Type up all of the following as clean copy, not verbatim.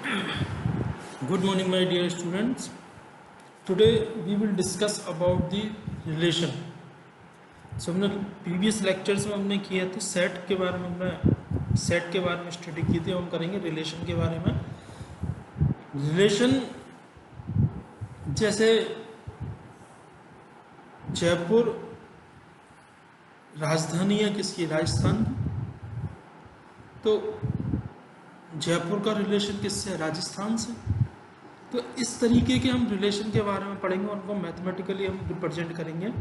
Good morning, my dear students. Today we will discuss about the relation. So हमने previous lectures में हमने किया था सेट के बारे में, हमने सेट के बारे में स्टडी की थी. हम करेंगे रिलेशन के बारे में. रिलेशन जैसे जयपुर राजधानी है किसकी? राजस्थान. तो जयपुर का रिलेशन किससे है? राजस्थान से. तो इस तरीके के हम रिलेशन के बारे में पढ़ेंगे, उनको मैथमेटिकली हम रिप्रेजेंट करेंगे.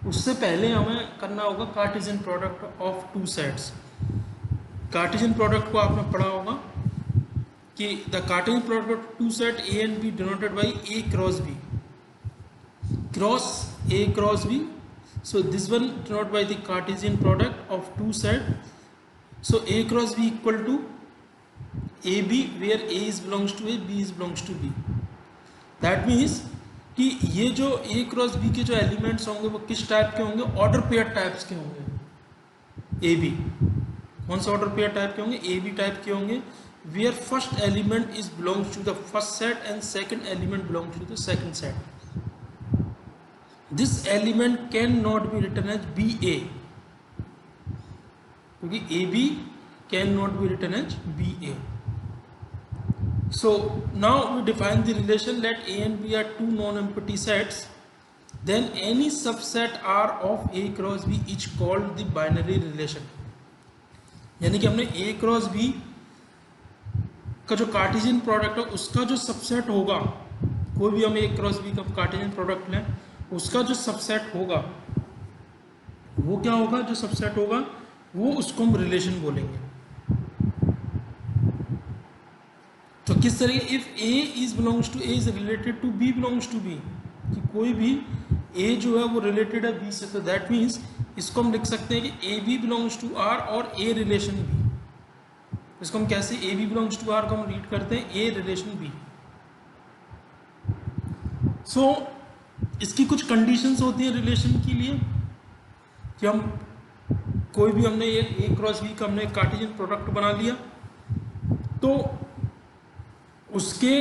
उससे पहले हमें करना होगा Cartesian product of two sets. Cartesian product को आपने पढ़ा होगा कि the Cartesian product of two set A and B denoted by A cross B. Cross A cross B. So this one denoted by the Cartesian product of two sets. So A cross B equal to AB, where A is belongs to A, B is belongs to B. That means कि ये जो A cross B के जो elements होंगे वो किस type के होंगे? ऑर्डर पेयर टाइप्स के होंगे. ए बी कौन सा ऑर्डर पेयर टाइप के होंगे? ए बी टाइप के होंगे. Where first element is belongs to the first set and second element belongs to the second set. This element cannot be written as BA क्योंकि AB cannot be written as BA. So now we define the relation. Let A and B are two non-empty sets. Then any subset R of A cross B is called the binary relation. यानी कि हमने A cross B का जो Cartesian product है उसका जो subset होगा, कोई भी हम A क्रॉस B का कार्टेशियन प्रोडक्ट लें, उसका जो सबसेट होगा वो क्या होगा? जो सबसेट होगा वो उसको हम रिलेशन बोलेंगे. तो किस तरीके? If A is belongs to A is related to B belongs to B, कि कोई भी ए जो है वो रिलेटेड है बी से, तो दैट मीन्स इसको हम लिख सकते हैं कि A B belongs to R और ए रिलेशन बी. इसको हम कैसे? A B belongs to R को हम रीड करते हैं ए रिलेशन बी. सो इसकी कुछ कंडीशंस होती हैं रिलेशन के लिए कि हम कोई भी हमने ये ए क्रॉस बी का हमने कार्टेशियन प्रोडक्ट बना लिया तो उसके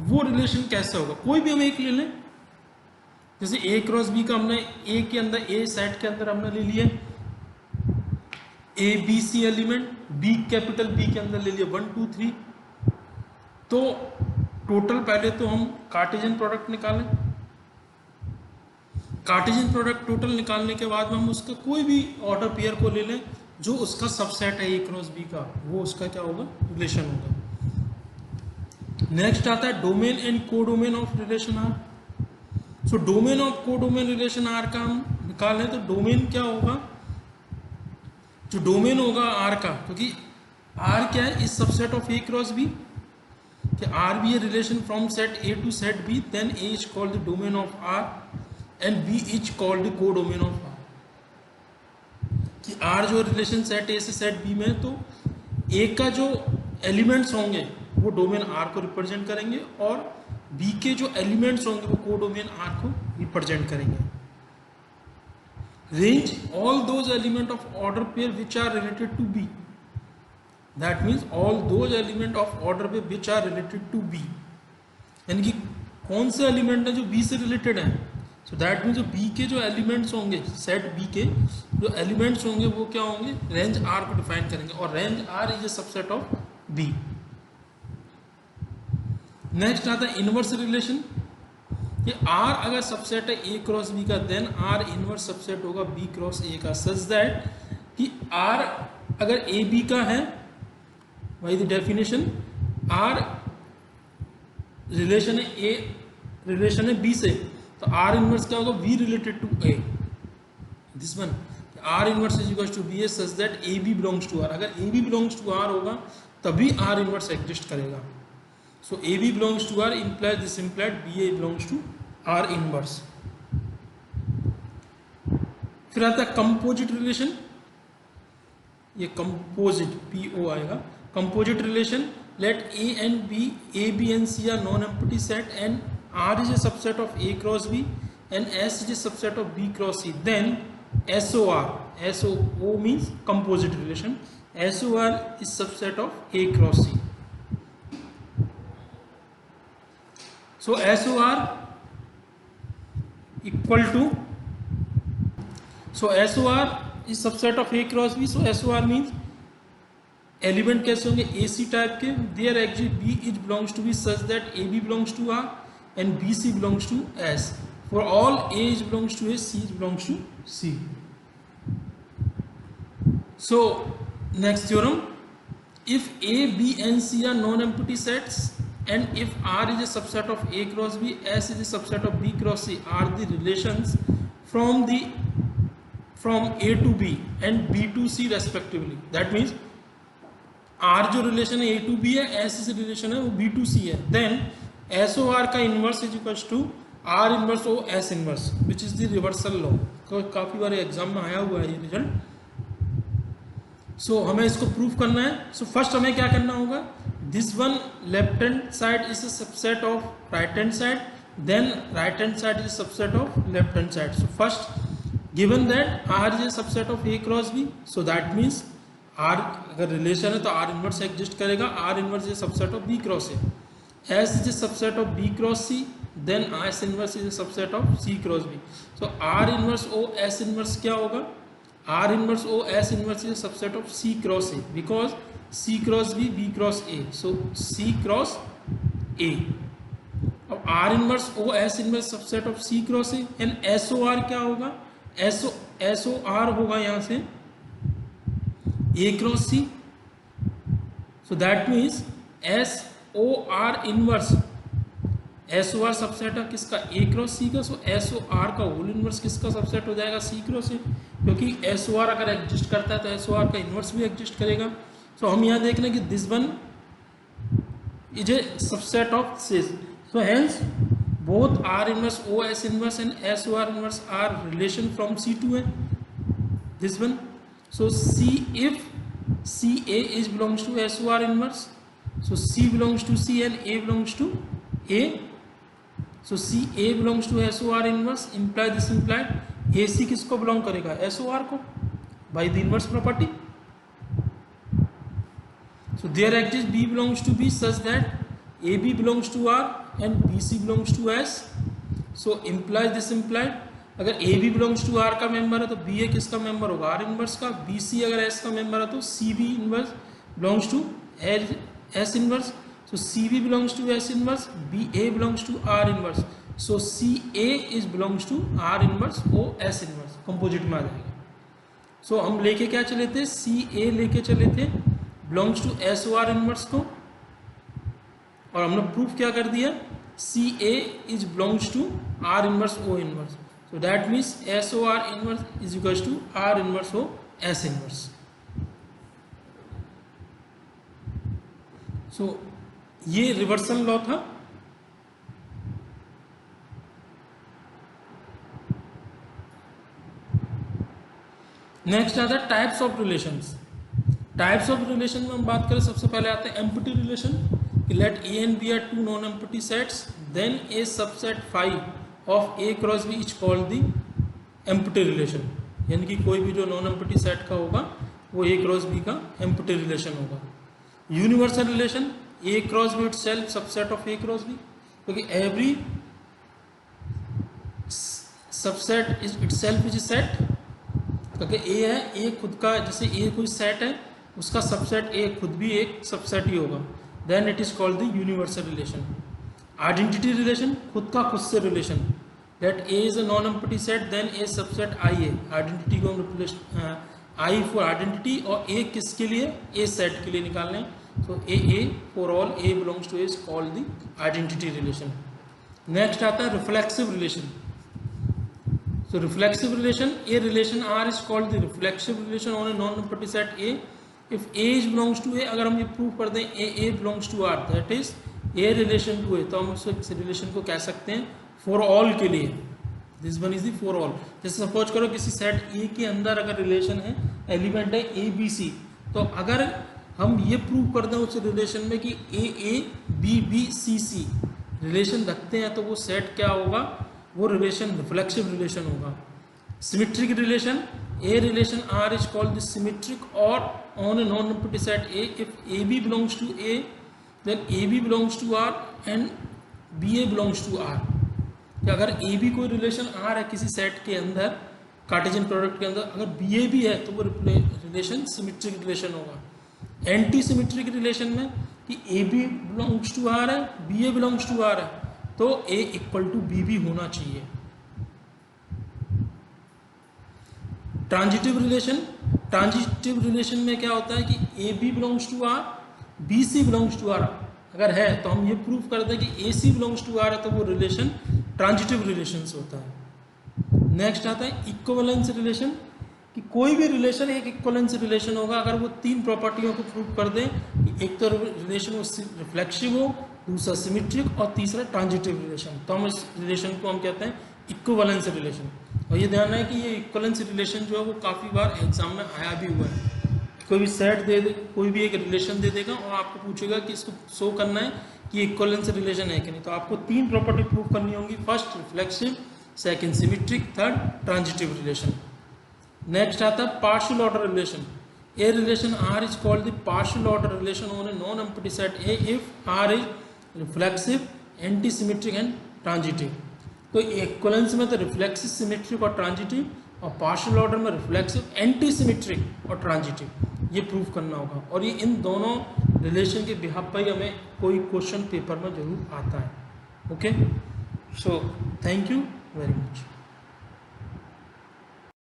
वो रिलेशन कैसे होगा? कोई भी हम एक ले लें, जैसे ए क्रॉस बी का हमने ए के अंदर, ए सेट के अंदर हमने ले लिया A B C element, B capital B के अंदर ले लिया 1 2 3. तो टोटल पहले तो हम कार्टेशियन प्रोडक्ट निकालें. कार्टेशियन प्रोडक्ट टोटल निकालने के बाद में हम उसका कोई भी ऑर्डर पेयर को ले लें जो उसका सबसेट है ए क्रॉस बी का, वो उसका क्या होगा? रिलेशन होगा. नेक्स्ट आता है domain and codomain of relation R. So domain of codomain relation R का हम निकालें तो डोमेन क्या होगा? जो डोमेन होगा आर का, क्योंकि आर क्या है? इस subset of A cross B, कि R be a relation from set A to set B, then A is called the domain of R and B is called the codomain of R. कि R जो relation set A से set B में, तो ए का जो elements होंगे वो domain are को रिप्रेजेंट करेंगे और बी के जो एलिमेंट्स होंगे वो कोडोमेन आर को रिप्रेजेंट करेंगे. Range all those element of order pair which are related to B. That means all those element of order pair which are related to B, यानी कि कौन से एलिमेंट है जो बी से रिलेटेड है. सो दैट मीन्स जो बी के जो एलिमेंट्स होंगे, सेट बी के जो एलिमेंट्स होंगे वो क्या होंगे? रेंज आर को डिफाइन करेंगे और range R is a subset of B. Next आता है इनवर्स रिलेशन. कि आर अगर सबसेट है ए क्रॉस बी का, देन आर इनवर्स सबसेट होगा बी क्रॉस ए का, सच दैट कि आर अगर ए बी का है, by the definition R relation है ए रिलेशन है बी से, तो आर इनवर्स क्या होगा? B related to A. This one R inverse is equal to B A such that A B belongs to R. अगर A B belongs to R होगा तभी R inverse exist करेगा. So A B belongs to R implies this implied B A belongs to R inverse. फिर आता है composite relation. ये composite P O आएगा. Composite relation, let A and B, A B and C R non empty set and R is a subset of A cross B and S is a subset of B cross C. Then SOR, SO means composite relation. SOR is subset of A cross C. So SOR equal to, so SOR is subset of A cross B. So SOR means element कैसे होंगे, AC type के, there exist B is belongs to B such that AB belongs to R and BC belongs to S. For all A is belongs to A, C belongs to C. So next theorem, if A, B and C are non-empty sets and if R is a subset of A cross B, S is a subset of B cross C, are the relations from A to B and B to C respectively. That means R जो relation है A to B है, S से relation है वो B to C है, then SOR का inverse is equal to R inverse O S inverse, which is the reversal law. काफी बार एग्जाम में आया हुआ है ये रिजल्ट. सो हमें इसको प्रूव करना है. सो फर्स्ट हमें क्या करना होगा, this one left hand side is a subset of right hand side, then right hand side is a subset of left hand side. So first given that R is a subset of A cross B, so that means R अगर relation है तो R inverse exist करेगा, R inverse is subset of B cross A. S is a subset of B cross C, then S inverse is a subset of C cross B. So R inverse O S inverse क्या होगा, R inverse O S inverse is a subset of C cross A because C cross B, B cross A. So C cross A. अब R inverse O S inverse subset of C cross A and SOR क्या होगा, SOR होगा यहाँ से A cross C. So that means SOR inverse, SOR subset है किसका, A cross C का. सो SOR का होल इनवर्स किसका सबसेट हो जाएगा, C क्रॉस A, क्योंकि SOR अगर एग्जिस्ट करता है तो SOR का इनवर्स भी एग्जिस्ट करेगा. सो हम यहाँ देख रहे हैं कि this one is a subset of C. So hence both R inverse O S inverse and SOR inverse are relation from C to A. This one, so C if CA is belongs to SOR inverse, so C belongs to C and A belongs to A. So CA belongs to SOR inverse, imply this implied AC किसको belong करेगा, SOR को, by the inverse property. So there exists B belongs to B such that AB belongs to R and BC belongs to S. So imply this implied अगर AB belongs to R का member है तो BA किसका member होगा, R inverse का. BC अगर S का member है तो CB inverse belongs to S inverse. So CB belongs to S inverse, BA belongs to R inverse. So CA is belongs to R inverse O S inverse, composite में आ जाएगा. सो हम लेके क्या चले थे, CA लेके चले थे belongs to SOR inverse को, और हमने प्रूफ क्या कर दिया, CA is belongs to R inverse O inverse. So that means SOR inverse is equals to R inverse O S inverse. सो ये रिवर्सल लॉ था. नेक्स्ट आता है types of relations. Types of relation में हम बात करें, सबसे पहले आते हैं एम्प्टी रिलेशन, कि लेट A and B are two non empty sets, then A subset phi of A cross B is called the empty relation. यानी कि कोई भी जो नॉन एम्प्टी सेट का होगा वो A क्रॉस B का एम्प्टी रिलेशन होगा. Universal relation, A cross B itself subset of A cross B, क्योंकि every subset is itself is set. क्योंकि A है, A खुद का, जैसे A कोई सेट है उसका सबसेट A खुद भी एक सबसेट ही होगा, then it is called the universal relation. Identity relation, खुद का खुद से relation, that A is a non empty set then A subset I है. आइडेंटिटी को हम रिप्लेस I फॉर आइडेंटिटी और A किसके लिए, A सेट के लिए निकालने हैं. So A for all A belongs to A is called the identity relation. Next आता है reflexive relation. So reflexive relation, A relation R is called the reflexive relation on a non-empty set A. If A is belongs to A, अगर हम ये prove कर दें A belongs to R, that is A relation to A, तो हम उस relation को कह सकते हैं for all के लिए. This one is the for all. जैसे सपोज करो किसी सेट A के अंदर अगर रिलेशन है, एलिमेंट है ABC, तो अगर हम ये प्रूव कर दें उस रिलेशन में कि A B B C C relation रखते हैं, तो वो सेट क्या होगा, वो रिलेशन रिफ्लेक्सिव रिलेशन होगा. Symmetric relation, A relation R is called the symmetric or on a non-empty set A. If AB belongs to A, then AB belongs to R and B A belongs to R, कि अगर A B कोई relation R है किसी set के अंदर, Cartesian product के अंदर, अगर बी ए भी है तो वो रिलेशन सिमेट्रिक रिलेशन होगा। एंटी सिमेट्रिक रिलेशन में कि A B belongs to R है, B A belongs to R है, तो ए इक्वल टू बी भी होना चाहिए। ट्रांजिटिव रिलेशन, ट्रांजिटिव रिलेशन में क्या होता है कि A B belongs to R, B C belongs to R अगर है तो हम ये प्रूव करते हैं कि A C belongs to R है, तो वो रिलेशन ट्रांजिटिव रिलेशन होता है। नेक्स्ट आता है इक्विवेलेंस रिलेशन, कि कोई भी रिलेशन एक इक्विवेलेंस रिलेशन होगा अगर वो तीन प्रॉपर्टियों को प्रूव कर दें कि एक तो रिलेशन वो रिफ्लेक्सिव हो, दूसरा सिमेट्रिक और तीसरा ट्रांजिटिव रिलेशन, तो हम इस रिलेशन को हम कहते हैं इक्विवेलेंस रिलेशन। और ये ध्यान है कि ये इक्विवेलेंस रिलेशन जो है वो काफ़ी बार एग्जाम में आया भी हुआ है। कोई भी सेट दे दे, कोई भी एक रिलेशन दे देगा और आपको पूछेगा कि इसको शो करना है कि इक्विवेलेंस रिलेशन है कि नहीं, तो आपको तीन प्रॉपर्टी प्रूव करनी होंगी, first reflexive, second symmetric, third transitive relation. Next आता है partial order relation. A relation R is called the partial order relation on a non empty set A if R is reflexive, anti symmetric and transitive. तो equivalence में तो reflexive, symmetric और transitive, और partial order में reflexive, anti symmetric और transitive, ये prove करना होगा। और ये इन दोनों रिलेशन के बिहाफ पर ही हमें कोई क्वेश्चन पेपर में जरूर आता है। Okay, so thank you very much.